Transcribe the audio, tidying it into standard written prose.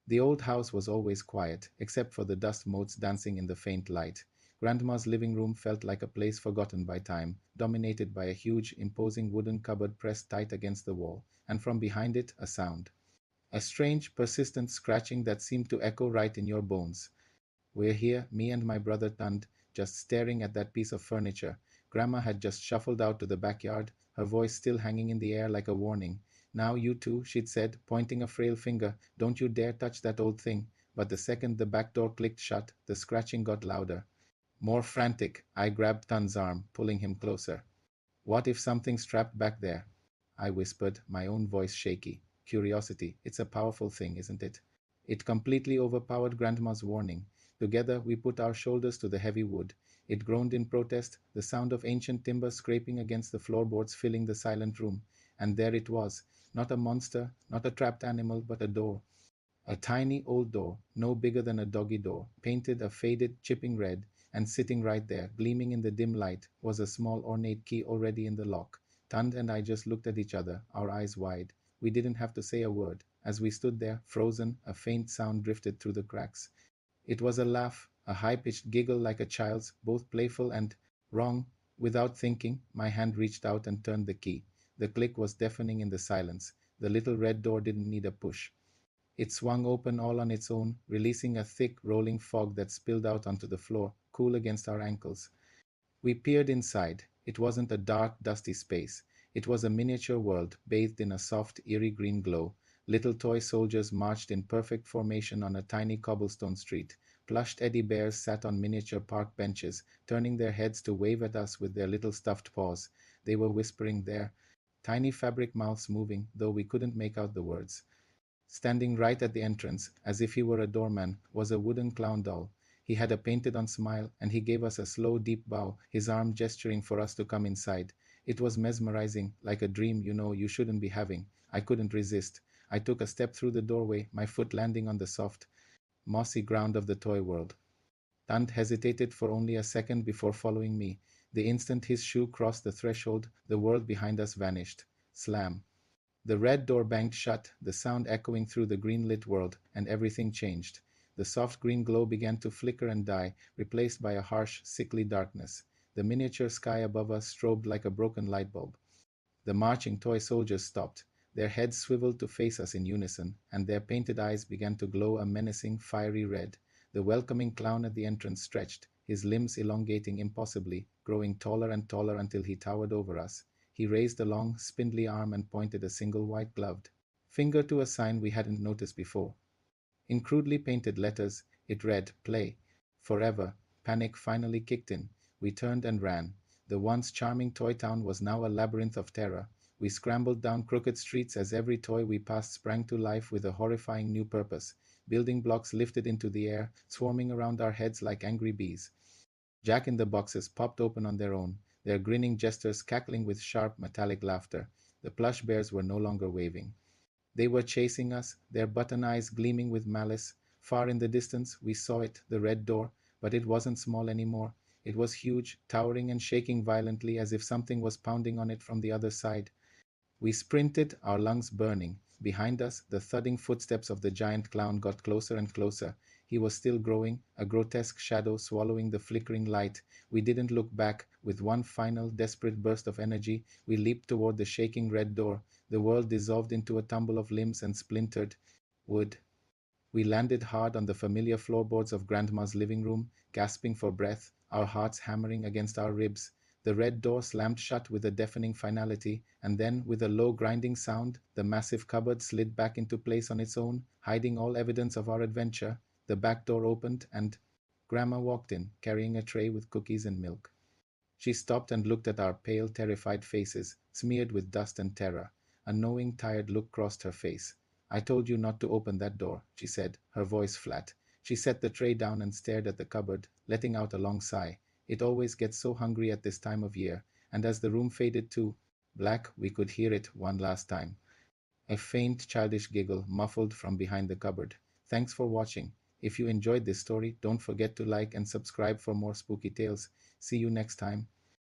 The old house was always quiet, except for the dust motes dancing in the faint light. Grandma's living room felt like a place forgotten by time, dominated by a huge, imposing wooden cupboard pressed tight against the wall, and from behind it a sound. A strange, persistent scratching that seemed to echo right in your bones. We're here, me and my brother Tund, just staring at that piece of furniture. Grandma had just shuffled out to the backyard, her voice still hanging in the air like a warning. Now you two, she'd said, pointing a frail finger, don't you dare touch that old thing. But the second the back door clicked shut, the scratching got louder. More frantic, I grabbed Tund's arm, pulling him closer. What if something's trapped back there? I whispered, my own voice shaky. Curiosity, it's a powerful thing, isn't it? It completely overpowered Grandma's warning. Together we put our shoulders to the heavy wood. It groaned in protest, the sound of ancient timber scraping against the floorboards filling the silent room. And there it was, not a monster, not a trapped animal, but a door. A tiny old door, no bigger than a doggy door, painted a faded, chipping red, and sitting right there, gleaming in the dim light, was a small ornate key already in the lock. Tund and I just looked at each other, our eyes wide. We didn't have to say a word. As we stood there, frozen, a faint sound drifted through the cracks. It was a laugh, a high-pitched giggle like a child's, both playful and wrong. Without thinking, my hand reached out and turned the key. The click was deafening in the silence. The little red door didn't need a push. It swung open all on its own, releasing a thick, rolling fog that spilled out onto the floor, cool against our ankles. We peered inside. It wasn't a dark, dusty space. It was a miniature world, bathed in a soft, eerie green glow. Little toy soldiers marched in perfect formation on a tiny cobblestone street. Plush teddy bears sat on miniature park benches, turning their heads to wave at us with their little stuffed paws. They were whispering their tiny fabric mouths moving, though we couldn't make out the words. Standing right at the entrance, as if he were a doorman, was a wooden clown doll. He had a painted-on smile, and he gave us a slow, deep bow, his arm gesturing for us to come inside. It was mesmerizing, like a dream you shouldn't be having. I couldn't resist. I took a step through the doorway, my foot landing on the soft, mossy ground of the toy world. Tant hesitated for only a second before following me. The instant his shoe crossed the threshold, the world behind us vanished. Slam. The red door banged shut, the sound echoing through the green-lit world, and everything changed. The soft green glow began to flicker and die, replaced by a harsh, sickly darkness. The miniature sky above us strobed like a broken light bulb. The marching toy soldiers stopped. Their heads swiveled to face us in unison, and their painted eyes began to glow a menacing, fiery red. The welcoming clown at the entrance stretched, his limbs elongating impossibly, growing taller and taller until he towered over us. He raised a long, spindly arm and pointed a single white-gloved finger to a sign we hadn't noticed before. In crudely painted letters, it read, Play. Forever. Panic finally kicked in. We turned and ran. The once charming toy town was now a labyrinth of terror. We scrambled down crooked streets as every toy we passed sprang to life with a horrifying new purpose. Building blocks lifted into the air, swarming around our heads like angry bees. Jack-in-the-boxes popped open on their own, their grinning jesters cackling with sharp, metallic laughter. The plush bears were no longer waving. They were chasing us, their button eyes gleaming with malice. Far in the distance, we saw it, the red door, but it wasn't small anymore. It was huge, towering and shaking violently as if something was pounding on it from the other side. We sprinted, our lungs burning. Behind us, the thudding footsteps of the giant clown got closer and closer. He was still growing, a grotesque shadow swallowing the flickering light. We didn't look back. With one final, desperate burst of energy, we leaped toward the shaking red door. The world dissolved into a tumble of limbs and splintered wood. We landed hard on the familiar floorboards of Grandma's living room, gasping for breath, our hearts hammering against our ribs. The red door slammed shut with a deafening finality, and then, with a low grinding sound, the massive cupboard slid back into place on its own, hiding all evidence of our adventure. The back door opened, and Grandma walked in, carrying a tray with cookies and milk. She stopped and looked at our pale, terrified faces, smeared with dust and terror. A knowing, tired look crossed her face. I told you not to open that door, she said, her voice flat. She set the tray down and stared at the cupboard, letting out a long sigh. It always gets so hungry at this time of year, and as the room faded to black, we could hear it one last time. A faint, childish giggle muffled from behind the cupboard. Thanks for watching. If you enjoyed this story, don't forget to like and subscribe for more spooky tales. See you next time.